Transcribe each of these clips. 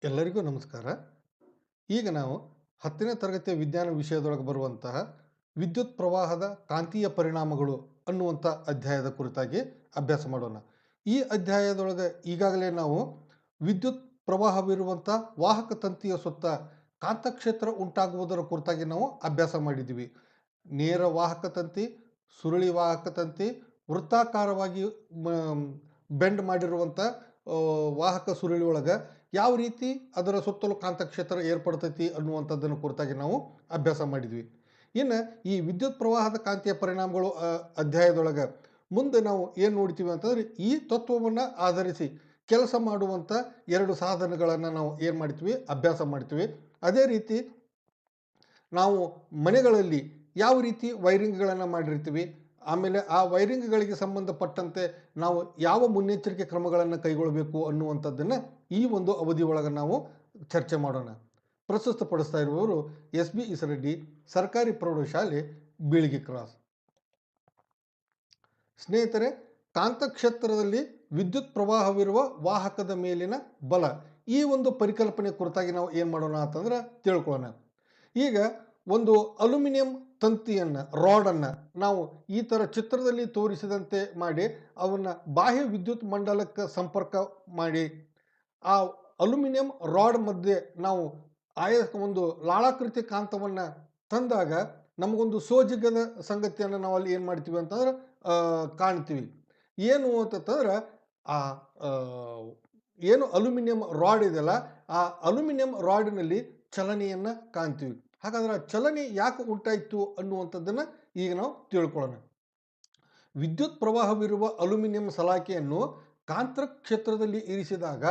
ಎಲ್ಲರಿಗೂ ನಮಸ್ಕಾರ. ಈಗ ನಾವು 10ನೇ ತರಗತಿಯ ವಿಜ್ಞಾನ ವಿಷಯದೊಳಗೆ ಬರುವಂತಹ ವಿದ್ಯುತ್ ಪ್ರವಾಹದ ಕಾಂತೀಯ ಪರಿಣಾಮಗಳು ಅನ್ನುವಂಥ ಅಧ್ಯಾಯದ ಕುರಿತಾಗಿ ಅಭ್ಯಾಸ ಮಾಡೋಣ. ಈ ಅಧ್ಯಾಯದೊಳಗೆ ಈಗಾಗಲೇ ನಾವು ವಿದ್ಯುತ್ ಪ್ರವಾಹವಿರುವಂಥ ವಾಹಕ ತಂತಿಯ ಸುತ್ತ ಕಾಂತಕ್ಷೇತ್ರ ಉಂಟಾಗುವುದರ ಕುರಿತಾಗಿ ನಾವು ಅಭ್ಯಾಸ ಮಾಡಿದ್ದೀವಿ. ನೇರ ವಾಹಕ ತಂತಿ, ಸುರುಳಿ ವಾಹಕ ತಂತಿ, ವೃತ್ತಾಕಾರವಾಗಿ ಬೆಂಡ್ ಮಾಡಿರುವಂಥ ವಾಹಕ ಸುರುಳಿ ಒಳಗೆ ಯಾವ ರೀತಿ ಅದರ ಸುತ್ತಲೂ ಕಾಂತಕ್ಷೇತ್ರ ಏರ್ಪಡ್ತೈತಿ ಅನ್ನುವಂಥದ್ದನ್ನು ಕುರಿತಾಗಿ ನಾವು ಅಭ್ಯಾಸ ಮಾಡಿದ್ವಿ. ಇನ್ನು ಈ ವಿದ್ಯುತ್ ಪ್ರವಾಹದ ಕಾಂತೀಯ ಪರಿಣಾಮಗಳು ಅಧ್ಯಾಯದೊಳಗೆ ಮುಂದೆ ನಾವು ಏನು ನೋಡ್ತೀವಿ ಅಂತಂದರೆ ಈ ತತ್ವವನ್ನು ಆಧರಿಸಿ ಕೆಲಸ ಮಾಡುವಂಥ ಎರಡು ಸಾಧನಗಳನ್ನು ನಾವು ಏನು ಮಾಡ್ತೀವಿ, ಅಭ್ಯಾಸ ಮಾಡ್ತೀವಿ. ಅದೇ ರೀತಿ ನಾವು ಮನೆಗಳಲ್ಲಿ ಯಾವ ರೀತಿ ವೈರಿಂಗ್ಗಳನ್ನು ಮಾಡಿರ್ತೀವಿ, ಆಮೇಲೆ ಆ ವೈರಿಂಗ್ಗಳಿಗೆ ಸಂಬಂಧಪಟ್ಟಂತೆ ನಾವು ಯಾವ ಮುನ್ನೆಚ್ಚರಿಕೆ ಕ್ರಮಗಳನ್ನು ಕೈಗೊಳ್ಳಬೇಕು ಅನ್ನುವಂಥದ್ದನ್ನು ಈ ಒಂದು ಅವಧಿ ಒಳಗೆ ನಾವು ಚರ್ಚೆ ಮಾಡೋಣ. ಪ್ರಸ್ತುತಪಡಿಸ್ತಾ ಇರುವವರು ಎಸ್ ಬಿ ಇಸರೆಡ್ಡಿ, ಸರ್ಕಾರಿ ಪ್ರೌಢಶಾಲೆ, ಬೀಳಿಗೆ ಕ್ರಾಸ್. ಸ್ನೇಹಿತರೆ, ಕಾಂತಕ್ಷೇತ್ರದಲ್ಲಿ ವಿದ್ಯುತ್ ಪ್ರವಾಹವಿರುವ ವಾಹಕದ ಮೇಲಿನ ಬಲ, ಈ ಒಂದು ಪರಿಕಲ್ಪನೆ ಕುರಿತಾಗಿ ನಾವು ಏನು ಮಾಡೋಣ ಅಂತಂದ್ರೆ ತಿಳ್ಕೊಳ್ಳೋಣ. ಈಗ ಒಂದು ಅಲ್ಯೂಮಿನಿಯಂ ತಂತಿಯನ್ನು, ರಾಡನ್ನು ನಾವು ಈ ಥರ ಚಿತ್ರದಲ್ಲಿ ತೋರಿಸಿದಂತೆ ಮಾಡಿ ಅವನ್ನು ಬಾಹ್ಯ ವಿದ್ಯುತ್ ಮಂಡಲಕ್ಕೆ ಸಂಪರ್ಕ ಮಾಡಿ ಆ ಅಲ್ಯೂಮಿನಿಯಂ ರಾಡ್ ಮಧ್ಯೆ ನಾವು ಒಂದು ಲಾಳಾಕೃತಿ ಕಾಂತವನ್ನು ತಂದಾಗ ನಮಗೊಂದು ಸೋಜಿಗದ ಸಂಗತಿಯನ್ನು ನಾವು ಅಲ್ಲಿ ಏನು ಮಾಡ್ತೀವಿ ಅಂತಂದ್ರೆ ಕಾಣ್ತೀವಿ. ಏನು ಅಂತಂದ್ರೆ ಆ ಏನು ಅಲ್ಯೂಮಿನಿಯಂ ರಾಡ್ ಇದೆಯಲ್ಲ, ಆ ಅಲ್ಯೂಮಿನಿಯಂ ರಾಡಿನಲ್ಲಿ ಚಲನೆಯನ್ನು ಕಾಣ್ತೀವಿ. ಹಾಗಾದ್ರೆ ಚಲನೆ ಯಾಕೆ ಉಂಟಾಯಿತು ಅನ್ನುವಂಥದ್ದನ್ನು ಈಗ ನಾವು ತಿಳ್ಕೊಳ್ಳೋಣ. ವಿದ್ಯುತ್ ಪ್ರವಾಹವಿರುವ ಅಲ್ಯೂಮಿನಿಯಂ ಸಲಾಕೆಯನ್ನು ಕಾಂತಕ್ಷೇತ್ರದಲ್ಲಿ ಇರಿಸಿದಾಗ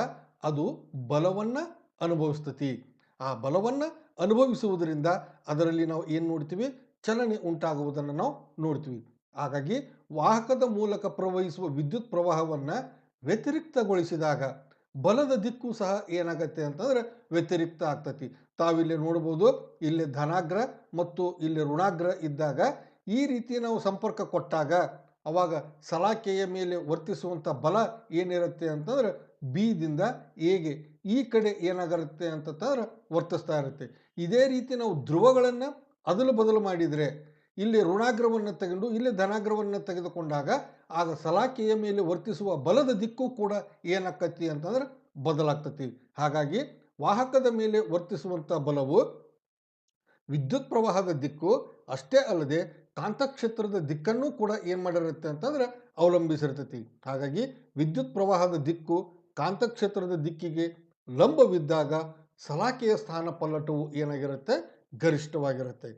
ಅದು ಬಲವನ್ನು ಅನುಭವಿಸ್ತತಿ. ಆ ಬಲವನ್ನು ಅನುಭವಿಸುವುದರಿಂದ ಅದರಲ್ಲಿ ನಾವು ಏನು ನೋಡ್ತೀವಿ, ಚಲನೆ ಉಂಟಾಗುವುದನ್ನು ನಾವು ನೋಡ್ತೀವಿ. ಹಾಗಾಗಿ ವಾಹಕದ ಮೂಲಕ ಪ್ರವಹಿಸುವ ವಿದ್ಯುತ್ ಪ್ರವಾಹವನ್ನು ವ್ಯತಿರಿಕ್ತಗೊಳಿಸಿದಾಗ ಬಲದ ದಿಕ್ಕು ಸಹ ಏನಾಗತ್ತೆ ಅಂತಂದ್ರೆ ವ್ಯತಿರಿಕ್ತ ಆಗ್ತತಿ. ತಾವಿಲ್ಲಿ ನೋಡ್ಬೋದು, ಇಲ್ಲಿ ಧನಾಗ್ರ ಮತ್ತು ಇಲ್ಲಿ ಋಣಾಗ್ರ ಇದ್ದಾಗ ಈ ರೀತಿ ನಾವು ಸಂಪರ್ಕ ಕೊಟ್ಟಾಗ ಅವಾಗ ಸಲಾಕೆಯ ಮೇಲೆ ವರ್ತಿಸುವಂಥ ಬಲ ಏನಿರುತ್ತೆ ಅಂತಂದ್ರೆ ಬಿದಿಂದ ಎಗೆ ಈ ಕಡೆ ಏನಾಗಿರುತ್ತೆ ಅಂತಂದ್ರೆ ವರ್ತಿಸ್ತಾ ಇರುತ್ತೆ. ಇದೇ ರೀತಿ ನಾವು ಧ್ರುವಗಳನ್ನು ಅದಲು ಬದಲು ಮಾಡಿದರೆ ಇಲ್ಲಿ ಋಣಾಗ್ರವನ್ನು ತೆಗೆದು ಇಲ್ಲಿ ಧನಾಗ್ರವನ್ನು ತೆಗೆದುಕೊಂಡಾಗ ಆಗ ಸಲಾಕೆಯ ಮೇಲೆ ವರ್ತಿಸುವ ಬಲದ ದಿಕ್ಕು ಕೂಡ ಏನಾಗ್ತತಿ ಅಂತಂದ್ರೆ ಬದಲಾಗ್ತತಿ. ಹಾಗಾಗಿ ವಾಹಕದ ಮೇಲೆ ವರ್ತಿಸುವಂಥ ಬಲವು ವಿದ್ಯುತ್ ಪ್ರವಾಹದ ದಿಕ್ಕು ಅಷ್ಟೇ ಅಲ್ಲದೆ ಕಾಂತಕ್ಷೇತ್ರದ ದಿಕ್ಕನ್ನು ಕೂಡ ಏನು ಮಾಡಿರುತ್ತೆ ಅಂತಂದ್ರೆ ಅವಲಂಬಿಸಿರ್ತೈತಿ. ಹಾಗಾಗಿ ವಿದ್ಯುತ್ ಪ್ರವಾಹದ ದಿಕ್ಕು ಕಾಂತಕ್ಷೇತ್ರದ ದಿಕ್ಕಿಗೆ ಲಂಬವಿದ್ದಾಗ ಸಲಾಕೆಯ ಸ್ಥಾನ ಪಲ್ಲಟವು ಏನಾಗಿರುತ್ತೆ, ಗರಿಷ್ಠವಾಗಿರುತ್ತೆ.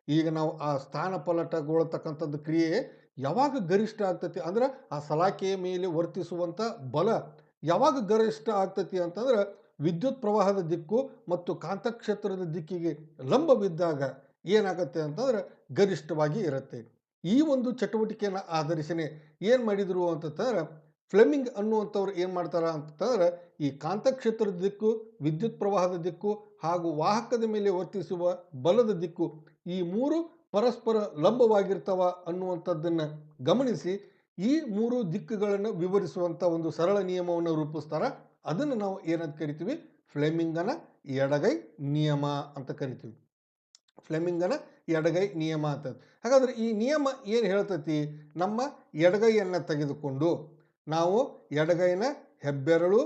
ಈಗ ನಾವು ಆ ಸ್ಥಾನ ಪಲ್ಲಟಗೊಳ್ಳತಕ್ಕಂಥದ್ದು ಕ್ರಿಯೆ ಯಾವಾಗ ಗರಿಷ್ಠ ಆಗ್ತತಿ ಅಂದ್ರೆ ಆ ಸಲಾಕೆಯ ಮೇಲೆ ವರ್ತಿಸುವಂಥ ಬಲ ಯಾವಾಗ ಗರಿಷ್ಠ ಆಗ್ತತಿ ಅಂತಂದ್ರೆ ವಿದ್ಯುತ್ ಪ್ರವಾಹದ ದಿಕ್ಕು ಮತ್ತು ಕಾಂತಕ್ಷೇತ್ರದ ದಿಕ್ಕಿಗೆ ಲಂಬವಿದ್ದಾಗ ಏನಾಗುತ್ತೆ ಅಂತಂದ್ರೆ ಗರಿಷ್ಠವಾಗಿ ಇರುತ್ತೆ. ಈ ಒಂದು ಚಟುವಟಿಕೆಯನ್ನು ಆಧರಿಸಿನೇ ಏನು ಮಾಡಿದರು ಅಂತಂದ್ರೆ ಫ್ಲೆಮಿಂಗ್ ಅನ್ನುವಂಥವ್ರು ಏನು ಮಾಡ್ತಾರೆ ಅಂತಂದ್ರೆ ಈ ಕಾಂತಕ್ಷೇತ್ರದ ದಿಕ್ಕು, ವಿದ್ಯುತ್ ಪ್ರವಾಹದ ದಿಕ್ಕು ಹಾಗೂ ವಾಹಕದ ಮೇಲೆ ವರ್ತಿಸುವ ಬಲದ ದಿಕ್ಕು ಈ ಮೂರು ಪರಸ್ಪರ ಲಂಬವಾಗಿರ್ತಾವ ಅನ್ನುವಂಥದ್ದನ್ನು ಗಮನಿಸಿ ಈ ಮೂರು ದಿಕ್ಕುಗಳನ್ನು ವಿವರಿಸುವಂಥ ಒಂದು ಸರಳ ನಿಯಮವನ್ನು ರೂಪಿಸ್ತಾರೆ. ಅದನ್ನು ನಾವು ಏನಂತ ಕರಿತೀವಿ, ಫ್ಲೆಮಿಂಗನ ಎಡಗೈ ನಿಯಮ ಅಂತ ಕರಿತೀವಿ. ಫ್ಲೆಮಿಂಗನ ಎಡಗೈ ನಿಯಮ ಅಂತ. ಹಾಗಾದ್ರೆ ಈ ನಿಯಮ ಏನು ಹೇಳ್ತತಿ, ನಮ್ಮ ಎಡಗೈಯನ್ನು ತೆಗೆದುಕೊಂಡು ನಾವು ಎಡಗೈನ ಹೆಬ್ಬೆರಳು,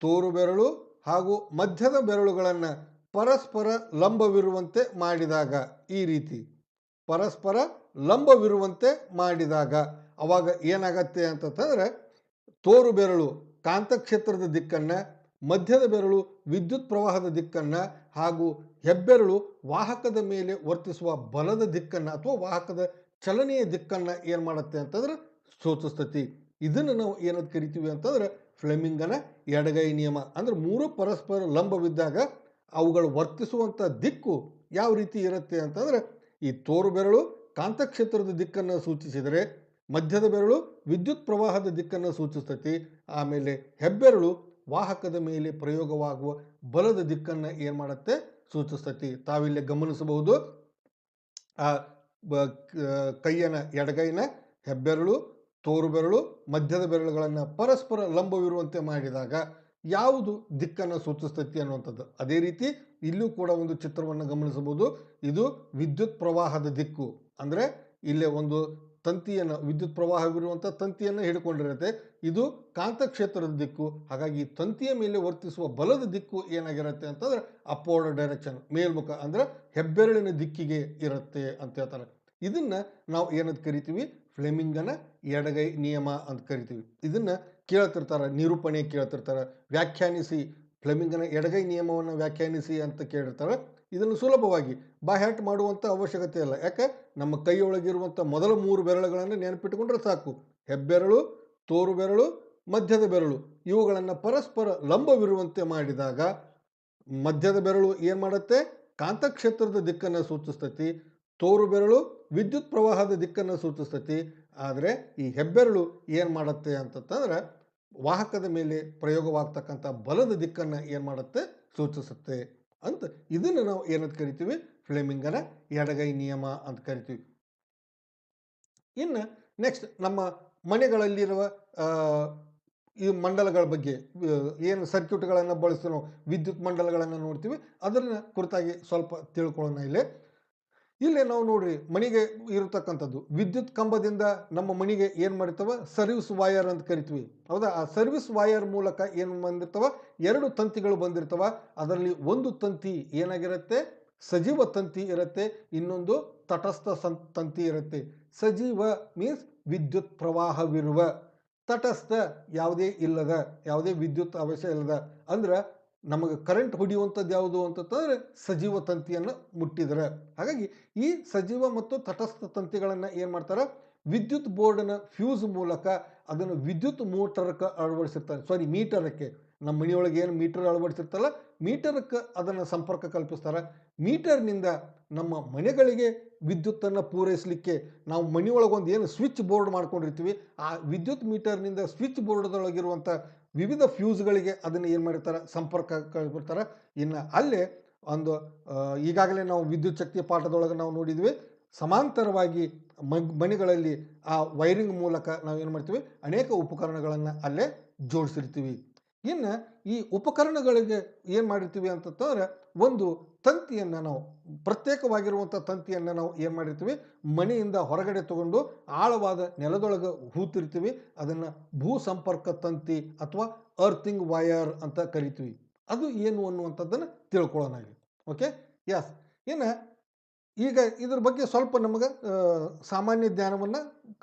ತೋರು ಬೆರಳು ಹಾಗೂ ಮಧ್ಯದ ಬೆರಳುಗಳನ್ನು ಪರಸ್ಪರ ಲಂಬವಿರುವಂತೆ ಮಾಡಿದಾಗ, ಈ ರೀತಿ ಪರಸ್ಪರ ಲಂಬವಿರುವಂತೆ ಮಾಡಿದಾಗ ಅವಾಗ ಏನಾಗತ್ತೆ ಅಂತಂದ್ರೆ ತೋರು ಬೆರಳು ಕಾಂತಕ್ಷೇತ್ರದ ದಿಕ್ಕನ್ನು, ಮಧ್ಯದ ಬೆರಳು ವಿದ್ಯುತ್ ಪ್ರವಾಹದ ದಿಕ್ಕನ್ನು ಹಾಗೂ ಹೆಬ್ಬೆರಳು ವಾಹಕದ ಮೇಲೆ ವರ್ತಿಸುವ ಬಲದ ದಿಕ್ಕನ್ನು ಅಥವಾ ವಾಹಕದ ಚಲನೆಯ ದಿಕ್ಕನ್ನು ಏನು ಮಾಡುತ್ತೆ ಅಂತಂದ್ರೆ ಸೂಚಿಸ್ತತಿ. ಇದನ್ನು ನಾವು ಏನಂತ ಕರಿತೀವಿ ಅಂತಂದ್ರೆ ಫ್ಲೆಮಿಂಗನ ಎಡಗೈ ನಿಯಮ. ಅಂದ್ರೆ ಮೂರು ಪರಸ್ಪರ ಲಂಬವಿದ್ದಾಗ ಅವುಗಳು ವರ್ತಿಸುವಂಥ ದಿಕ್ಕು ಯಾವ ರೀತಿ ಇರುತ್ತೆ ಅಂತಂದ್ರೆ ಈ ತೋರು ಬೆರಳು ಕಾಂತಕ್ಷೇತ್ರದ ದಿಕ್ಕನ್ನು ಸೂಚಿಸಿದರೆ ಮಧ್ಯದ ಬೆರಳು ವಿದ್ಯುತ್ ಪ್ರವಾಹದ ದಿಕ್ಕನ್ನು ಸೂಚಿಸ್ತತಿ. ಆಮೇಲೆ ಹೆಬ್ಬೆರಳು ವಾಹಕದ ಮೇಲೆ ಪ್ರಯೋಗವಾಗುವ ಬಲದ ದಿಕ್ಕನ್ನು ಏನು ಮಾಡುತ್ತೆ, ಸೂಚಿಸ್ತತಿ. ತಾವಿಲ್ಲಿ ಗಮನಿಸಬಹುದು, ಆ ಕೈಯನ ಎಡಗೈನ ಹೆಬ್ಬೆರಳು, ತೋರು ಬೆರಳು, ಮಧ್ಯದ ಬೆರಳುಗಳನ್ನು ಪರಸ್ಪರ ಲಂಬವಿರುವಂತೆ ಮಾಡಿದಾಗ ಯಾವುದು ದಿಕ್ಕನ್ನು ಸೂಚಿಸ್ತೈತಿ ಅನ್ನುವಂಥದ್ದು. ಅದೇ ರೀತಿ ಇಲ್ಲೂ ಕೂಡ ಒಂದು ಚಿತ್ರವನ್ನು ಗಮನಿಸಬಹುದು. ಇದು ವಿದ್ಯುತ್ ಪ್ರವಾಹದ ದಿಕ್ಕು. ಅಂದರೆ ಇಲ್ಲೇ ಒಂದು ತಂತಿಯನ್ನು, ವಿದ್ಯುತ್ ಪ್ರವಾಹವಿರುವಂಥ ತಂತಿಯನ್ನು ಹಿಡ್ಕೊಂಡಿರುತ್ತೆ. ಇದು ಕಾಂತಕ್ಷೇತ್ರದ ದಿಕ್ಕು. ಹಾಗಾಗಿ ತಂತಿಯ ಮೇಲೆ ವರ್ತಿಸುವ ಬಲದ ದಿಕ್ಕು ಏನಾಗಿರುತ್ತೆ ಅಂತಂದ್ರೆ ಅಪ್ವರ್ಡ್ ಡೈರೆಕ್ಷನ್, ಮೇಲ್ಮುಖ, ಅಂದ್ರೆ ಹೆಬ್ಬೆರಳಿನ ದಿಕ್ಕಿಗೆ ಇರುತ್ತೆ ಅಂತ ಹೇಳ್ತಾರೆ. ಇದನ್ನ ನಾವು ಏನಂತ ಕರಿತೀವಿ? ಫ್ಲೆಮಿಂಗನ ಎಡಗೈ ನಿಯಮ ಅಂತ ಕರಿತೀವಿ. ಇದನ್ನ ಕೇಳ್ತಿರ್ತಾರೆ, ನಿರೂಪಣೆ ಕೇಳ್ತಿರ್ತಾರೆ, ವ್ಯಾಖ್ಯಾನಿಸಿ, ಫ್ಲೆಮಿಂಗನ ಎಡಗೈ ನಿಯಮವನ್ನು ವ್ಯಾಖ್ಯಾನಿಸಿ ಅಂತ ಕೇಳಿರ್ತಾರೆ. ಇದನ್ನು ಸುಲಭವಾಗಿ ಬಾಹ್ಯಾಟ್ ಮಾಡುವಂಥ ಅವಶ್ಯಕತೆ ಇಲ್ಲ. ಯಾಕೆ? ನಮ್ಮ ಕೈಯೊಳಗಿರುವಂಥ ಮೊದಲ 3 ಬೆರಳುಗಳನ್ನು ನೆನಪಿಟ್ಟುಕೊಂಡ್ರೆ ಸಾಕು. ಹೆಬ್ಬೆರಳು, ತೋರು ಬೆರಳು, ಮಧ್ಯದ ಬೆರಳು ಇವುಗಳನ್ನು ಪರಸ್ಪರ ಲಂಬವಿರುವಂತೆ ಮಾಡಿದಾಗ ಮಧ್ಯದ ಬೆರಳು ಏನು ಮಾಡುತ್ತೆ? ಕಾಂತಕ್ಷೇತ್ರದ ದಿಕ್ಕನ್ನು ಸೂಚಿಸ್ತೈತಿ. ತೋರು ಬೆರಳು ವಿದ್ಯುತ್ ಪ್ರವಾಹದ ದಿಕ್ಕನ್ನು ಸೂಚಿಸ್ತೈತಿ. ಆದರೆ ಈ ಹೆಬ್ಬೆರಳು ಏನು ಮಾಡುತ್ತೆ ಅಂತಂದ್ರೆ ವಾಹಕದ ಮೇಲೆ ಪ್ರಯೋಗವಾಗ್ತಕ್ಕಂಥ ಬಲದ ದಿಕ್ಕನ್ನು ಏನು ಮಾಡುತ್ತೆ? ಸೂಚಿಸುತ್ತೆ ಅಂತ. ಇದನ್ನು ನಾವು ಏನಂತ ಕರಿತೀವಿ? ಫ್ಲೆಮಿಂಗನ ಎಡಗೈ ನಿಯಮ ಅಂತ ಕರಿತೀವಿ. ಇನ್ನು ನೆಕ್ಸ್ಟ್ ನಮ್ಮ ಮನೆಗಳಲ್ಲಿರುವ ಈ ಮಂಡಲಗಳ ಬಗ್ಗೆ, ಏನು ಸರ್ಕ್ಯೂಟ್ಗಳನ್ನು ಬಳಸ್ತೀವಿ ನಾವು, ವಿದ್ಯುತ್ ಮಂಡಲಗಳನ್ನು ನೋಡ್ತೀವಿ, ಅದನ್ನ ಕುರಿತಾಗಿ ಸ್ವಲ್ಪ ತಿಳ್ಕೊಳ್ಳೋಣ. ಇಲ್ಲೇ ನಾವು ನೋಡ್ರಿ, ಮನೆಗೆ ಇರತಕ್ಕಂಥದ್ದು ವಿದ್ಯುತ್ ಕಂಬದಿಂದ ನಮ್ಮ ಮನೆಗೆ ಏನು ಮಾಡಿರ್ತವ? ಸರ್ವಿಸ್ ವಾಯರ್ ಅಂತ ಕರಿತೀವಿ, ಹೌದಾ? ಆ ಸರ್ವಿಸ್ ವಾಯರ್ ಮೂಲಕ ಏನು ಬಂದಿರ್ತವ? 2 ತಂತಿಗಳು ಬಂದಿರ್ತವ. ಅದರಲ್ಲಿ ಒಂದು ತಂತಿ ಏನಾಗಿರುತ್ತೆ? ಸಜೀವ ತಂತಿ ಇರುತ್ತೆ, ಇನ್ನೊಂದು ತಟಸ್ಥ ತಂತಿ ಇರುತ್ತೆ. ಸಜೀವ ಮೀನ್ಸ್ ವಿದ್ಯುತ್ ಪ್ರವಾಹವಿರುವ, ತಟಸ್ಥ ಯಾವುದೇ ಇಲ್ಲದ, ಯಾವುದೇ ವಿದ್ಯುತ್ ಅವಶ್ಯ ಇಲ್ಲದ. ಅಂದ್ರೆ ನಮಗೆ ಕರೆಂಟ್ ಹೊಡೆಯುವಂಥದ್ದು ಯಾವುದು ಅಂತಂದ್ರೆ ಸಜೀವ ತಂತಿಯನ್ನು ಮುಟ್ಟಿದ್ರೆ. ಹಾಗಾಗಿ ಈ ಸಜೀವ ಮತ್ತು ತಟಸ್ಥ ತಂತಿಗಳನ್ನು ಏನು ಮಾಡ್ತಾರೆ? ವಿದ್ಯುತ್ ಬೋರ್ಡ್ನ ಫ್ಯೂಸ್ ಮೂಲಕ ಅದನ್ನು ವಿದ್ಯುತ್ ಮೋಟರ್ಗೆ ಅಳವಡಿಸಿರ್ತಾರೆ. ಸಾರಿ, ಮೀಟರಕ್ಕೆ. ನಮ್ಮ ಮನೆಯೊಳಗೆ ಏನು ಮೀಟರ್ ಅಳವಡಿಸಿರ್ತಾರಲ್ಲ, ಮೀಟರ್ಕ್ಕೆ ಅದನ್ನು ಸಂಪರ್ಕ ಕಲ್ಪಿಸ್ತಾರೆ. ಮೀಟರ್ನಿಂದ ನಮ್ಮ ಮನೆಗಳಿಗೆ ವಿದ್ಯುತ್ತನ್ನು ಪೂರೈಸಲಿಕ್ಕೆ ನಾವು ಮನೆಯೊಳಗೆ ಒಂದು ಏನು ಸ್ವಿಚ್ ಬೋರ್ಡ್ ಮಾಡ್ಕೊಂಡಿರ್ತೀವಿ, ಆ ವಿದ್ಯುತ್ ಮೀಟರ್ನಿಂದ ಸ್ವಿಚ್ ಬೋರ್ಡ್ದೊಳಗಿರುವಂಥ ವಿವಿಧ ಫ್ಯೂಸ್ಗಳಿಗೆ ಅದನ್ನು ಏನು ಮಾಡಿರ್ತಾರೆ? ಸಂಪರ್ಕ ಕಲ್ಪಿರ್ತಾರೆ. ಇನ್ನು ಅಲ್ಲೇ ಒಂದು ಈಗಾಗಲೇ ನಾವು ವಿದ್ಯುತ್ ಶಕ್ತಿ ಪಾಠದೊಳಗೆ ನಾವು ನೋಡಿದ್ವಿ, ಸಮಾಂತರವಾಗಿ ಮನೆಗಳಲ್ಲಿ ಆ ವೈರಿಂಗ್ ಮೂಲಕ ನಾವು ಏನು ಮಾಡ್ತೀವಿ? ಅನೇಕ ಉಪಕರಣಗಳನ್ನು ಅಲ್ಲೇ ಜೋಡಿಸಿರ್ತೀವಿ. ಇನ್ನು ಈ ಉಪಕರಣಗಳಿಗೆ ಏನು ಮಾಡಿರ್ತೀವಿ ಅಂತಂದ್ರೆ ಒಂದು ತಂತಿಯನ್ನು ನಾವು, ಪ್ರತ್ಯೇಕವಾಗಿರುವಂಥ ತಂತಿಯನ್ನು ನಾವು ಏನು ಮಾಡಿರ್ತೀವಿ? ಮನೆಯಿಂದ ಹೊರಗಡೆ ತಗೊಂಡು ಆಳವಾದ ನೆಲದೊಳಗೆ ಹೂತಿರ್ತೀವಿ. ಅದನ್ನು ಭೂ ಸಂಪರ್ಕ ತಂತಿ ಅಥವಾ ಅರ್ಥಿಂಗ್ ವಯರ್ ಅಂತ ಕರಿತೀವಿ. ಅದು ಏನು ಅನ್ನುವಂಥದ್ದನ್ನು ತಿಳ್ಕೊಳ್ಳೋಣ. Okay, yes. ಇನ್ನು ಈಗ ಇದ್ರ ಬಗ್ಗೆ ಸ್ವಲ್ಪ ನಮಗೆ ಸಾಮಾನ್ಯ ಜ್ಞಾನವನ್ನು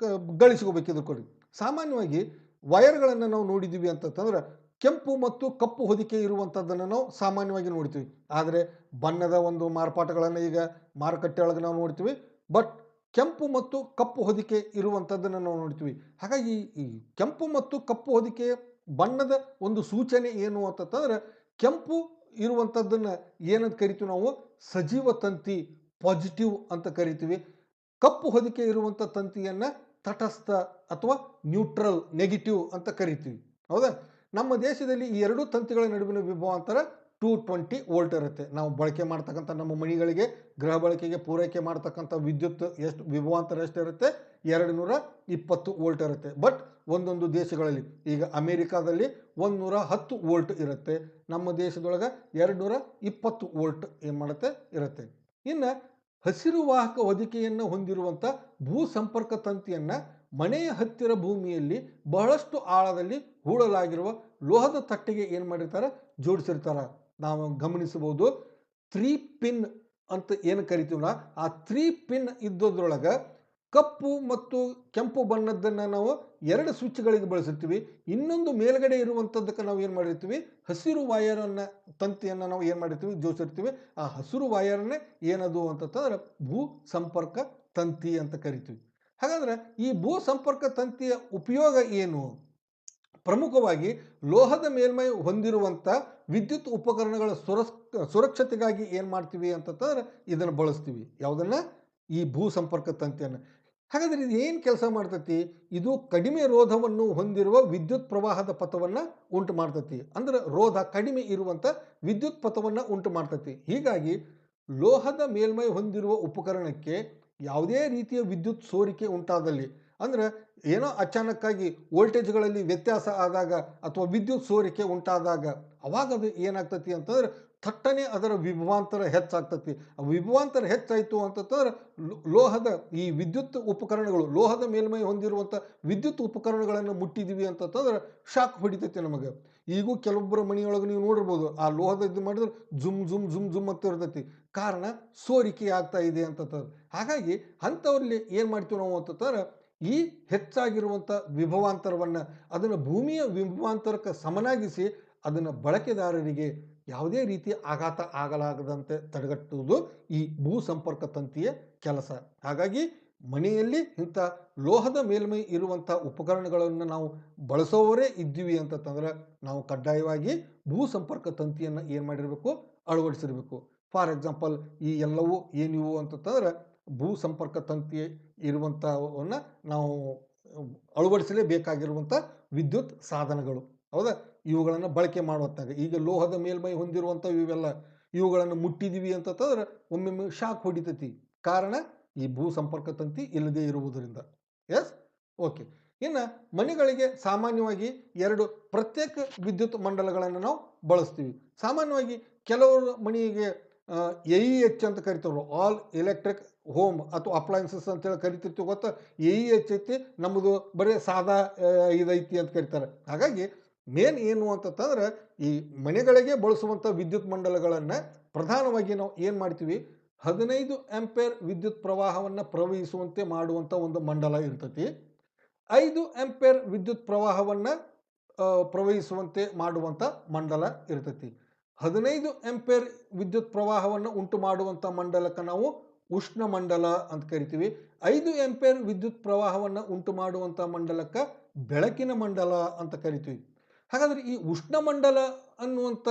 ಗಳಿಸ್ಕೋಬೇಕು. ಇದ್ರ ಕೊಡಿ, ಸಾಮಾನ್ಯವಾಗಿ ವಯರ್ಗಳನ್ನು ನಾವು ನೋಡಿದ್ದೀವಿ ಅಂತಂದ್ರೆ ಕೆಂಪು ಮತ್ತು ಕಪ್ಪು ಹೊದಿಕೆ ಇರುವಂಥದ್ದನ್ನು ನಾವು ಸಾಮಾನ್ಯವಾಗಿ ನೋಡ್ತೀವಿ. ಆದರೆ ಬಣ್ಣದ ಒಂದು ಮಾರ್ಪಾಟುಗಳನ್ನು ಈಗ ಮಾರುಕಟ್ಟೆ ಒಳಗೆ ನಾವು ನೋಡ್ತೀವಿ. ಬಟ್ ಕೆಂಪು ಮತ್ತು ಕಪ್ಪು ಹೊದಿಕೆ ಇರುವಂಥದ್ದನ್ನು ನಾವು ನೋಡ್ತೀವಿ. ಹಾಗಾಗಿ ಈ ಕೆಂಪು ಮತ್ತು ಕಪ್ಪು ಹೊದಿಕೆ ಬಣ್ಣದ ಒಂದು ಸೂಚನೆ ಏನು ಅಂತಂದ್ರೆ, ಕೆಂಪು ಇರುವಂಥದ್ದನ್ನು ಏನಂತ ಕರಿತೀವಿ ನಾವು? ಸಜೀವ ತಂತಿ, ಪಾಸಿಟಿವ್ ಅಂತ ಕರಿತೀವಿ. ಕಪ್ಪು ಹೊದಿಕೆ ಇರುವಂಥ ತಂತಿಯನ್ನು ತಟಸ್ಥ ಅಥವಾ ನ್ಯೂಟ್ರಲ್, ನೆಗೆಟಿವ್ ಅಂತ ಕರಿತೀವಿ, ಹೌದಾ? ನಮ್ಮ ದೇಶದಲ್ಲಿ ಈ 2 ತಂತಿಗಳ ನಡುವಿನ ವಿಭವಾಂತರ 220 ವೋಲ್ಟ್ ಇರುತ್ತೆ. ನಾವು ಬಳಕೆ ಮಾಡ್ತಕ್ಕಂಥ ನಮ್ಮ ಮನೆಗಳಿಗೆ ಗೃಹ ಬಳಕೆಗೆ ಪೂರೈಕೆ ಮಾಡ್ತಕ್ಕಂಥ ವಿದ್ಯುತ್ ಎಷ್ಟು ವಿಭವಾಂತರ ಎಷ್ಟಿರುತ್ತೆ? 220 ವೋಲ್ಟ್ ಇರುತ್ತೆ. ಬಟ್ ಒಂದೊಂದು ದೇಶಗಳಲ್ಲಿ, ಈಗ ಅಮೇರಿಕಾದಲ್ಲಿ 110 ವೋಲ್ಟ್ ಇರುತ್ತೆ, ನಮ್ಮ ದೇಶದೊಳಗೆ 220 ವೋಲ್ಟ್ ಏನು ಮಾಡುತ್ತೆ? ಇರುತ್ತೆ. ಇನ್ನು ಹಸಿರು ವಾಹಕ ಹೊದಿಕೆಯನ್ನು ಹೊಂದಿರುವಂಥ ಭೂ ಸಂಪರ್ಕ ತಂತಿಯನ್ನು ಮನೆಯ ಹತ್ತಿರ ಭೂಮಿಯಲ್ಲಿ ಬಹಳಷ್ಟು ಆಳದಲ್ಲಿ ಹೂಳಲಾಗಿರುವ ಲೋಹದ ತಟ್ಟೆಗೆ ಏನು ಮಾಡಿರ್ತಾರೆ? ಜೋಡಿಸಿರ್ತಾರೆ. ನಾವು ಗಮನಿಸಬಹುದು, 3 ಪಿನ್ ಅಂತ ಏನು ಕರಿತೀವಲ್ಲ, ಆ 3 ಪಿನ್ ಇದ್ದದ್ರೊಳಗೆ ಕಪ್ಪು ಮತ್ತು ಕೆಂಪು ಬಣ್ಣದ್ದನ್ನು ನಾವು 2 ಸ್ವಿಚ್ಗಳಿಗೆ ಬಳಸಿರ್ತೀವಿ. ಇನ್ನೊಂದು ಮೇಲ್ಗಡೆ ಇರುವಂಥದ್ದಕ್ಕೆ ನಾವು ಏನು ಮಾಡಿರ್ತೀವಿ? ಹಸಿರು ವಾಯರನ್ನು, ತಂತಿಯನ್ನು ನಾವು ಏನು ಮಾಡಿರ್ತೀವಿ? ಜೋಡಿಸಿರ್ತೀವಿ. ಆ ಹಸಿರು ವಾಯರನ್ನೇ ಏನದು ಅಂತಂದ್ರೆ ಭೂ ಸಂಪರ್ಕ ತಂತಿ ಅಂತ ಕರಿತೀವಿ. ಹಾಗಾದ್ರೆ ಈ ಭೂ ಸಂಪರ್ಕ ತಂತಿಯ ಉಪಯೋಗ ಏನು? ಪ್ರಮುಖವಾಗಿ ಲೋಹದ ಮೇಲ್ಮೈ ಹೊಂದಿರುವಂಥ ವಿದ್ಯುತ್ ಉಪಕರಣಗಳ ಸುರಕ್ಷತೆಗಾಗಿ ಏನು ಮಾಡ್ತೀವಿ ಅಂತಂದ್ರೆ ಇದನ್ನು ಬಳಸ್ತೀವಿ. ಯಾವುದನ್ನು? ಈ ಭೂ ಸಂಪರ್ಕ ತಂತಿಯನ್ನು. ಹಾಗಾದ್ರೆ ಇದು ಏನು ಕೆಲಸ ಮಾಡ್ತೈತಿ? ಇದು ಕಡಿಮೆ ರೋಧವನ್ನು ಹೊಂದಿರುವ ವಿದ್ಯುತ್ ಪ್ರವಾಹದ ಪಥವನ್ನು ಉಂಟು ಮಾಡ್ತೈತಿ. ಅಂದ್ರೆ ರೋಧ ಕಡಿಮೆ ಇರುವಂಥ ವಿದ್ಯುತ್ ಪಥವನ್ನು ಉಂಟು ಮಾಡ್ತೈತಿ. ಹೀಗಾಗಿ ಲೋಹದ ಮೇಲ್ಮೈ ಹೊಂದಿರುವ ಉಪಕರಣಕ್ಕೆ ಯಾವುದೇ ರೀತಿಯ ವಿದ್ಯುತ್ ಸೋರಿಕೆ ಉಂಟಾದಲ್ಲಿ ಅಂದ್ರೆ ಏನೋ ಅಚಾನಕ್ಕಾಗಿ ವೋಲ್ಟೇಜ್ಗಳಲ್ಲಿ ವ್ಯತ್ಯಾಸ ಆದಾಗ ಅಥವಾ ವಿದ್ಯುತ್ ಸೋರಿಕೆ ಉಂಟಾದಾಗ ಅವಾಗ ಅದು ಏನಾಗ್ತತಿ ಅಂತಂದ್ರೆ ಥಟ್ಟನೆ ಅದರ ವಿಭವಾಂತರ ಹೆಚ್ಚಾಗ್ತತಿ. ಆ ವಿಭವಾಂತರ ಹೆಚ್ಚಾಯಿತು ಅಂತಂದ್ರೆ ಲೋಹದ ಈ ವಿದ್ಯುತ್ ಉಪಕರಣಗಳು, ಲೋಹದ ಮೇಲ್ಮೈ ಹೊಂದಿರುವಂಥ ವಿದ್ಯುತ್ ಉಪಕರಣಗಳನ್ನು ಮುಟ್ಟಿದೀವಿ ಅಂತಂದ್ರೆ ಶಾಕ್ ಹೊಡಿತೈತಿ ನಮಗೆ. ಈಗೂ ಕೆಲವೊಬ್ಬರ ಮನೆಯೊಳಗೆ ನೀವು ನೋಡಿರ್ಬೋದು, ಆ ಲೋಹದ ಇದು ಮಾಡಿದ್ರೆ ಜುಮ್ ಜುಮ್ ಜುಮ್ ಜುಮ್ ಅಂತ ಇರ್ತೈತಿ. ಕಾರಣ ಸೋರಿಕೆ ಆಗ್ತಾ ಇದೆ ಅಂತಂದ್ರೆ. ಹಾಗಾಗಿ ಅಂಥವ್ರಲ್ಲಿ ಏನು ಮಾಡ್ತೀವಿ ನಾವು ಅಂತಂದ್ರೆ ಈ ಹೆಚ್ಚಾಗಿರುವಂಥ ವಿಭವಾಂತರವನ್ನು ಅದನ್ನು ಭೂಮಿಯ ವಿಭವಾಂತರಕ್ಕೆ ಸಮನಾಗಿಸಿ ಅದನ್ನು ಬಳಕೆದಾರರಿಗೆ ಯಾವುದೇ ರೀತಿ ಆಘಾತ ಆಗಲಾಗದಂತೆ ತಡೆಗಟ್ಟುವುದು ಈ ಭೂ ಸಂಪರ್ಕ ತಂತಿಯ ಕೆಲಸ. ಹಾಗಾಗಿ ಮನೆಯಲ್ಲಿ ಇಂಥ ಲೋಹದ ಮೇಲ್ಮೈ ಇರುವಂಥ ಉಪಕರಣಗಳನ್ನು ನಾವು ಬಳಸೋವರೇ ಇದ್ದೀವಿ ಅಂತಂದ್ರೆ ನಾವು ಕಡ್ಡಾಯವಾಗಿ ಭೂ ಸಂಪರ್ಕ ತಂತಿಯನ್ನು ಏನು ಮಾಡಿರಬೇಕು, ಅಳವಡಿಸಿರಬೇಕು. ಫಾರ್ ಎಕ್ಸಾಂಪಲ್ ಈ ಎಲ್ಲವೂ ಏನಿವು ಅಂತಂದ್ರೆ ಭೂ ಸಂಪರ್ಕ ತಂತಿ ಇರುವಂಥವನ್ನ ನಾವು ಅಳವಡಿಸಲೇಬೇಕಾಗಿರುವಂಥ ವಿದ್ಯುತ್ ಸಾಧನಗಳು. ಹೌದಾ? ಇವುಗಳನ್ನು ಬಳಕೆ ಮಾಡುವಂತಾಗ ಈಗ ಲೋಹದ ಮೇಲ್ಮೈ ಹೊಂದಿರುವಂಥ ಇವುಗಳನ್ನು ಮುಟ್ಟಿದೀವಿ ಅಂತಂದ್ರೆ ಒಮ್ಮೊಮ್ಮೆ ಶಾಕ್ ಹೊಡಿತೈತಿ. ಕಾರಣ ಈ ಭೂ ಸಂಪರ್ಕ ತಂತಿ ಇಲ್ಲದೆ ಇರುವುದರಿಂದ. Yes, okay. ಇನ್ನು ಮನೆಗಳಿಗೆ ಸಾಮಾನ್ಯವಾಗಿ 2 ಪ್ರತ್ಯೇಕ ವಿದ್ಯುತ್ ಮಂಡಲಗಳನ್ನು ನಾವು ಬಳಸ್ತೀವಿ. ಸಾಮಾನ್ಯವಾಗಿ ಕೆಲವರು ಮನೆಗೆ AEH ಅಂತ ಕರಿತವ್ರು, ಆಲ್ ಎಲೆಕ್ಟ್ರಿಕ್ ಹೋಮ್ ಅಥವಾ ಅಪ್ಲಯನ್ಸಸ್ ಅಂತೇಳಿ ಕರಿತಿರ್ತೀವಿ ಗೊತ್ತಾ. AEH ಐತಿ, ನಮ್ಮದು ಬರೀ ಸಾದಾ ಇದೈತಿ ಅಂತ ಕರಿತಾರೆ. ಹಾಗಾಗಿ ಮೇನ್ ಏನು ಅಂತಂದ್ರೆ ಈ ಮನೆಗಳಿಗೆ ಬಳಸುವಂಥ ವಿದ್ಯುತ್ ಮಂಡಲಗಳನ್ನು ಪ್ರಧಾನವಾಗಿ ನಾವು ಏನು ಮಾಡ್ತೀವಿ, 15 ಆಂಪಿಯರ್ ವಿದ್ಯುತ್ ಪ್ರವಾಹವನ್ನು ಪ್ರವಹಿಸುವಂತೆ ಮಾಡುವಂಥ ಒಂದು ಮಂಡಲ ಇರ್ತೈತಿ. 5 ಆಂಪಿಯರ್ ವಿದ್ಯುತ್ ಪ್ರವಾಹವನ್ನು ಪ್ರವಹಿಸುವಂತೆ ಮಾಡುವಂಥ ಮಂಡಲ ಇರ್ತೈತಿ. 15 ಆಂಪಿಯರ್ ವಿದ್ಯುತ್ ಪ್ರವಾಹವನ್ನು ಉಂಟು ಮಾಡುವಂಥ ಮಂಡಲಕ್ಕೆ ನಾವು ಉಷ್ಣ ಮಂಡಲ ಅಂತ ಕರಿತೀವಿ. 5 ಆಂಪಿಯರ್ ವಿದ್ಯುತ್ ಪ್ರವಾಹವನ್ನು ಉಂಟು ಮಾಡುವಂಥ ಮಂಡಲಕ್ಕೆ ಬೆಳಕಿನ ಮಂಡಲ ಅಂತ ಕರಿತೀವಿ. ಹಾಗಾದ್ರೆ ಈ ಉಷ್ಣ ಮಂಡಲ ಅನ್ನುವಂಥ